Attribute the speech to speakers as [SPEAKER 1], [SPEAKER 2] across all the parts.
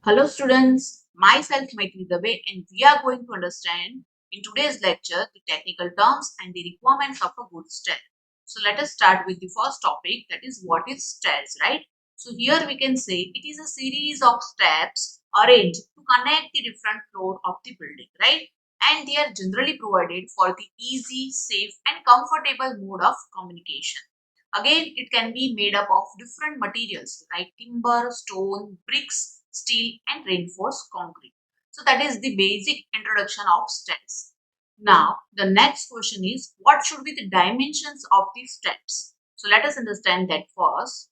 [SPEAKER 1] Hello students, myself Maitri Dave and we are going to understand in today's lecture the technical terms and the requirements of a good stair. So let us start with the first topic, that is what is stairs, right? So here we can say it is a series of steps arranged to connect the different floor of the building, right? And they are generally provided for the easy, safe and comfortable mode of communication. Again, it can be made up of different materials like timber, stone, bricks, steel, and reinforced concrete. So that is the basic introduction of steps. Now, the next question is what should be the dimensions of these steps? So let us understand that first.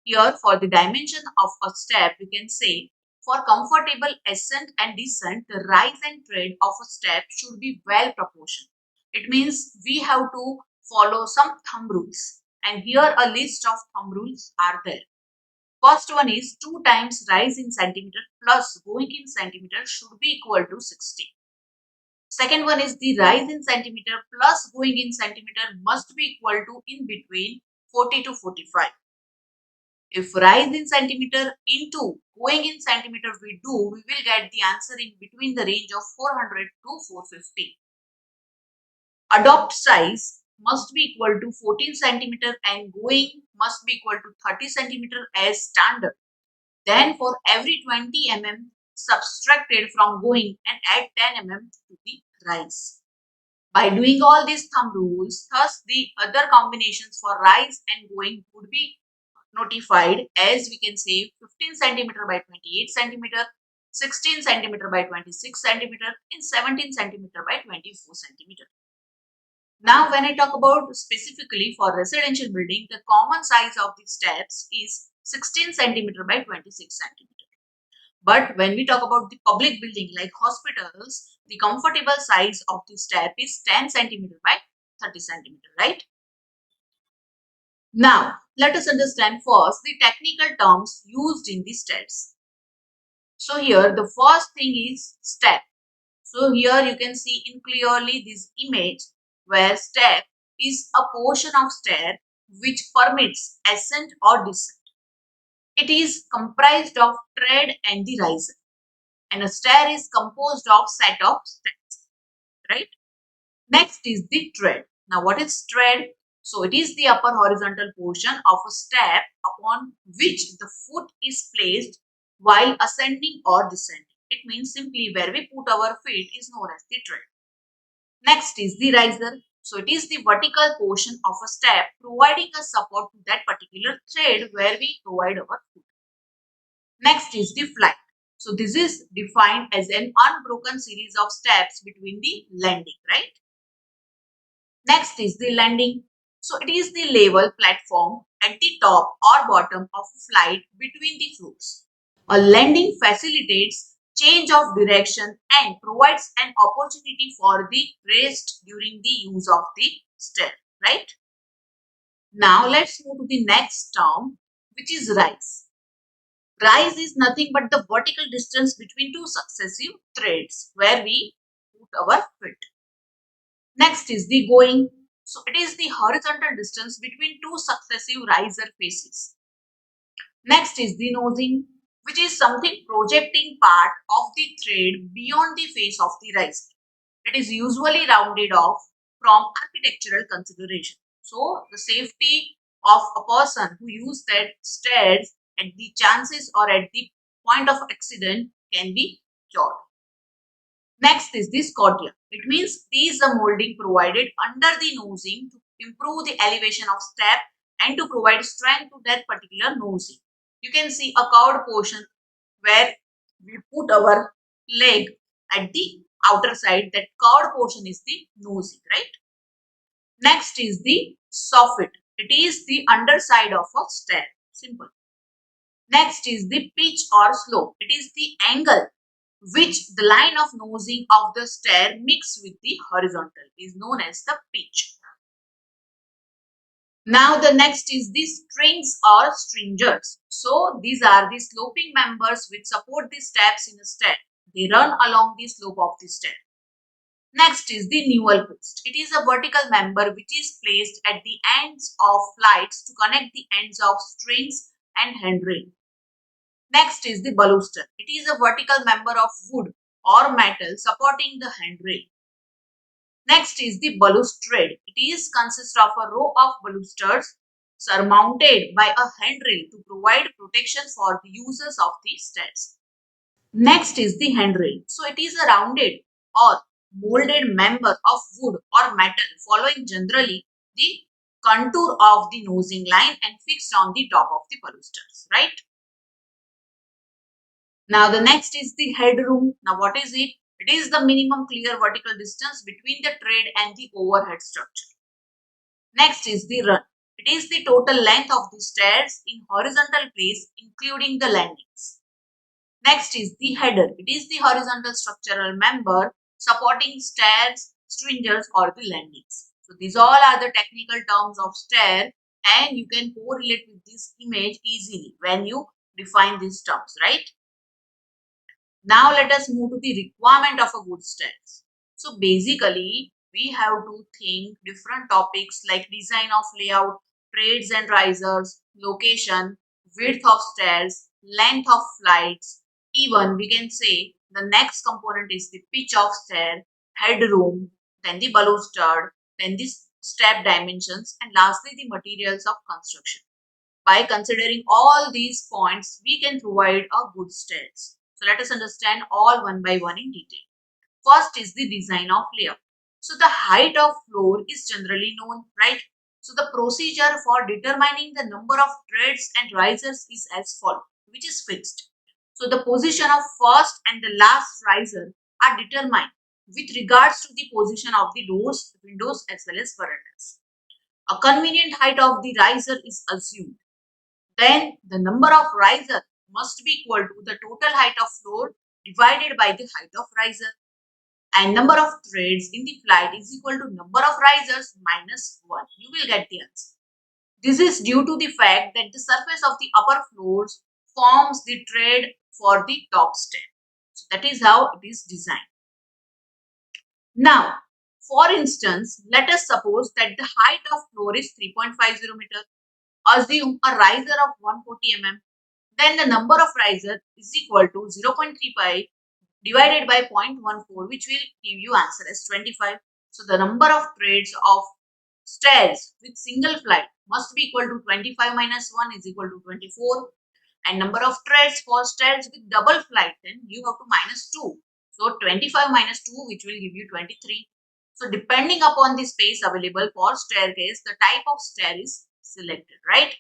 [SPEAKER 1] Here, for the dimension of a step, we can say for comfortable ascent and descent, the rise and tread of a step should be well proportioned. It means we have to follow some thumb rules, and here a list of thumb rules are there. First one is 2 times rise in centimeter plus going in centimeter should be equal to 60. Second one is the rise in centimeter plus going in centimeter must be equal to in between 40 to 45. If rise in centimeter into going in centimeter we do, we will get the answer in between the range of 400 to 450. Adopt size must be equal to 14 centimeter and going must be equal to 30 centimeter as standard. Then for every 20 mm subtracted from going and add 10 mm to the rise. By doing all these thumb rules, thus the other combinations for rise and going would be notified as we can say 15 centimeter by 28 centimeter, 16 centimeter by 26 centimeter, and 17 centimeter by 24 centimeter. Now, when I talk about specifically for residential building, the common size of the steps is 16 centimeter by 26 centimeter. But when we talk about the public building like hospitals, the comfortable size of the step is 10 centimeter by 30 centimeter, right? Now, let us understand first the technical terms used in the steps. So here the first thing is step. So here you can see in clearly this image where step is a portion of stair which permits ascent or descent. It is comprised of tread and the riser, and a stair is composed of set of steps, right? Next is the tread. Now what is tread? So it is the upper horizontal portion of a step upon which the foot is placed while ascending or descending. It means simply where we put our feet is known as the tread. Next is the riser. So it is the vertical portion of a step providing a support to that particular thread where we provide our foot. Next is the flight. So this is defined as an unbroken series of steps between the landing, right? Next is the landing. So it is the level platform at the top or bottom of a flight between the floors. A landing facilitates change of direction and provides an opportunity for the rest during the use of the stair, right? Now let's move to the next term, which is rise. Rise is nothing but the vertical distance between two successive threads where we put our foot. Next is the going. So it is the horizontal distance between two successive riser faces. Next is the nosing, which is something projecting part of the thread beyond the face of the riser. It is usually rounded off from architectural consideration. So the safety of a person who use that stairs at the chances or at the point of accident can be cured. Next is the scotia. It means these are molding provided under the nosing to improve the elevation of step and to provide strength to that particular nosing. You can see a curved portion where we put our leg at the outer side. That curved portion is the nosing, right? Next is the soffit. It is the underside of a stair. Simple. Next is the pitch or slope. It is the angle which the line of nosing of the stair mixed with the horizontal is known as the pitch. Now the next is the strings or stringers. So these are the sloping members which support the steps in a stair. They run along the slope of the stair. Next is the newel post. It is a vertical member which is placed at the ends of flights to connect the ends of strings and handrail. Next is the baluster. It is a vertical member of wood or metal supporting the handrail. Next is the balustrade. It is consists of a row of balusters surmounted by a handrail to provide protection for the users of the stairs. Next is the handrail. So it is a rounded or molded member of wood or metal following generally the contour of the nosing line and fixed on the top of the balusters, right? Now the next is the headroom. Now what is it? It is the minimum clear vertical distance between the trade and the overhead structure. Next is the run. It is the total length of the stairs in horizontal place including the landings. Next is the header. It is the horizontal structural member supporting stairs, stringers or the landings. So these all are the technical terms of stair and you can correlate with this image easily when you define these terms, right? Now let us move to the requirement of a good stairs. So basically we have to think different topics like design of layout, trades and risers, location, width of stairs, length of flights. Even we can say the next component is the pitch of stair, headroom, then the baluster, then the step dimensions and lastly the materials of construction. By considering all these points, we can provide a good stairs. So let us understand all one by one in detail. First is the design of layout. So the height of floor is generally known, right? So the procedure for determining the number of treads and risers is as follows, which is fixed. So the position of first and the last riser are determined with regards to the position of the doors, windows as well as verandas. A convenient height of the riser is assumed. Then the number of riser must be equal to the total height of floor divided by the height of riser. And number of threads in the flight is equal to number of risers minus 1. You will get the answer. This is due to the fact that the surface of the upper floors forms the tread for the top stair. So that is how it is designed. Now, for instance, let us suppose that the height of floor is 3.50 meter. Assume a riser of 140 mm. Then the number of riser is equal to 0.35 divided by 0.14, which will give you answer as 25. So the number of treads of stairs with single flight must be equal to 25 minus 1 is equal to 24. And number of treads for stairs with double flight, then you have to minus 2. So 25 minus 2, which will give you 23. So depending upon the space available for staircase, the type of stair is selected, right?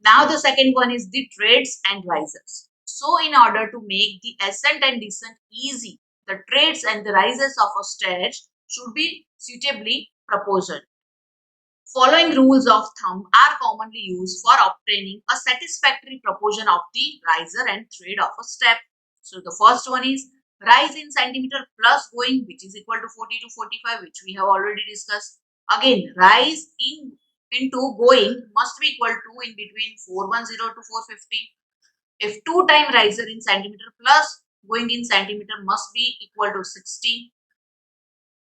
[SPEAKER 1] Now the second one is the trades and risers. So in order to make the ascent and descent easy, the trades and the risers of a stair should be suitably proportioned. Following rules of thumb are commonly used for obtaining a satisfactory proportion of the riser and trade of a step. So the first one is rise in centimeter plus going, which is equal to 40 to 45, which we have already discussed. Again, rise in into going must be equal to in between 410 to 450. If 2 time riser in centimeter plus going in centimeter must be equal to 60.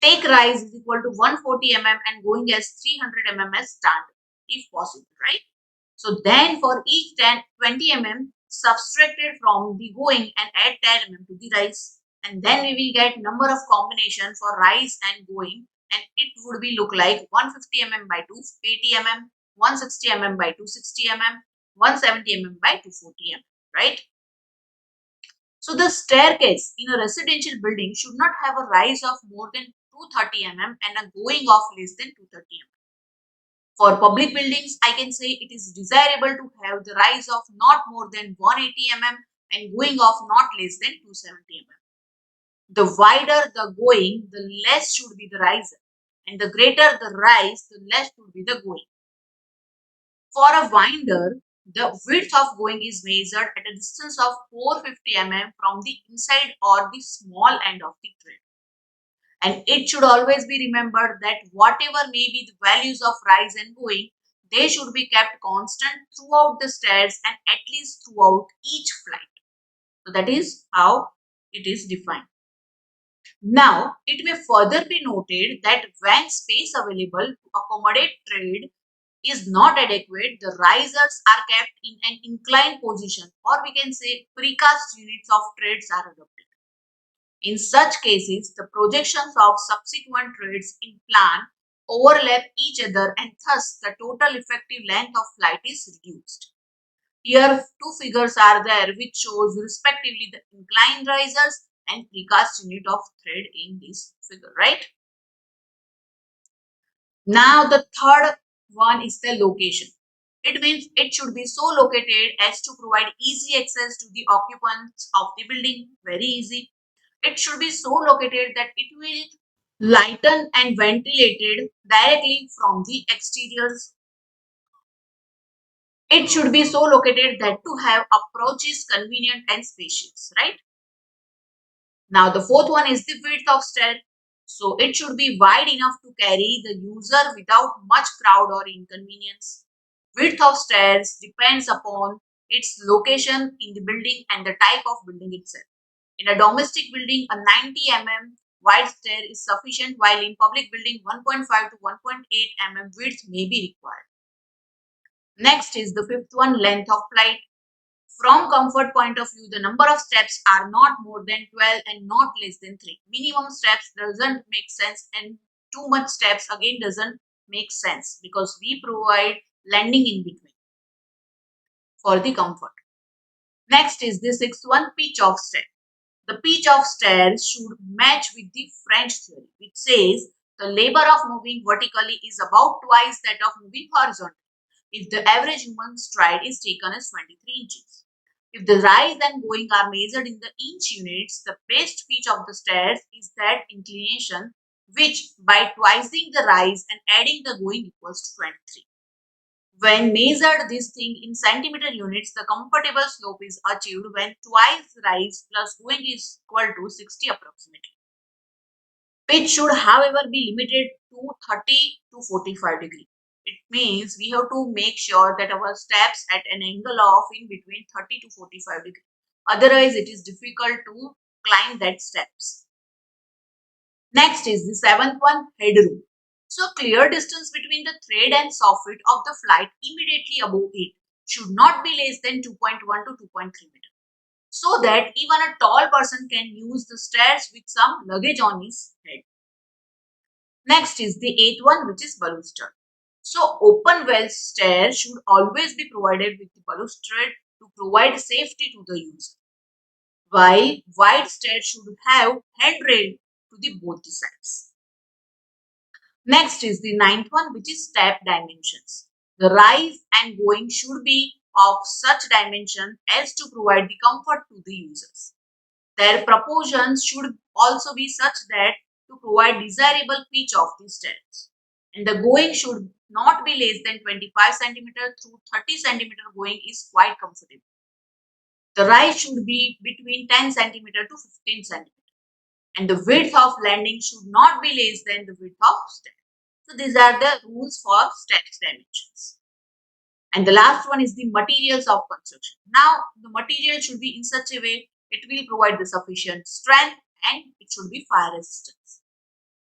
[SPEAKER 1] Take rise is equal to 140 mm and going as 300 mm as standard if possible, right? So then for each 20 mm subtracted from the going and add 10 mm to the rise, and then we will get number of combination for rise and going, and it would be look like 150 mm by 280 mm, 160 mm by 260 mm, 170 mm by 240 mm, right? So the staircase in a residential building should not have a rise of more than 230 mm and a going of less than 230 mm. For public buildings, I can say it is desirable to have the rise of not more than 180 mm and going of not less than 270 mm. The wider the going, the less should be the rise, and the greater the rise, the less should be the going. For a winder, the width of going is measured at a distance of 450 mm from the inside or the small end of the thread. And it should always be remembered that whatever may be the values of rise and going, they should be kept constant throughout the stairs and at least throughout each flight. So that is how it is defined. Now, it may further be noted that when space available to accommodate trade is not adequate, the risers are kept in an inclined position, or we can say precast units of treads are adopted. In such cases, the projections of subsequent treads in plan overlap each other and thus the total effective length of flight is reduced. Here, two figures are there which shows respectively the inclined risers and precast unit of thread in this figure, right? Now, the third one is the location. It means it should be so located as to provide easy access to the occupants of the building, very easy. It should be so located that it will lighten and ventilated directly from the exteriors. It should be so located that to have approaches convenient and spacious, right? Now the fourth one is the width of stair. So it should be wide enough to carry the user without much crowd or inconvenience. Width of stairs depends upon its location in the building and the type of building itself. In a domestic building, a 90 mm wide stair is sufficient, while in public building 1.5 to 1.8 mm width may be required. Next is the fifth one, length of flight. From comfort point of view, the number of steps are not more than 12 and not less than 3. Minimum steps doesn't make sense, and too much steps again doesn't make sense because we provide landing in between for the comfort. Next is the sixth one, pitch of stair. The pitch of stairs should match with the French theory, which says the labor of moving vertically is about twice that of moving horizontally if the average human stride is taken as 23 inches. If the rise and going are measured in the inch units, the best pitch of the stairs is that inclination which by twising the rise and adding the going equals to 23. When measured this thing in centimeter units, the comfortable slope is achieved when twice rise plus going is equal to 60 approximately. Pitch should, however, be limited to 30 to 45 degree. It means we have to make sure that our steps at an angle of in between 30 to 45 degree. Otherwise, it is difficult to climb that steps. Next is the seventh one, headroom. So clear distance between the thread and soffit of the flight immediately above it should not be less than 2.1 to 2.3 meter, so that even a tall person can use the stairs with some luggage on his head. Next is the eighth one, which is balustrade. So open well stairs should always be provided with the balustrade to provide safety to the user, while wide stairs should have handrail to the both the sides. Next is the ninth one, which is step dimensions. The rise and going should be of such dimension as to provide the comfort to the users. Their proportions should also be such that to provide desirable pitch of the stairs. And the going should not be less than 25 centimeter through 30 centimeter going is quite comfortable. The rise should be between 10 centimeter to 15 centimeter. And the width of landing should not be less than the width of stairs. So these are the rules for steps dimensions. And the last one is the materials of construction. Now the material should be in such a way it will provide the sufficient strength and it should be fire resistance.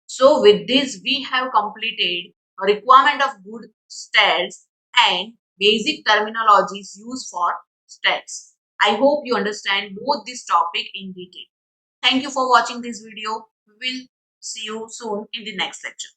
[SPEAKER 1] So with this we have completed a requirement of good stairs and basic terminologies used for stairs. I hope you understand both this topic in detail. Thank you for watching this video. We will see you soon in the next lecture.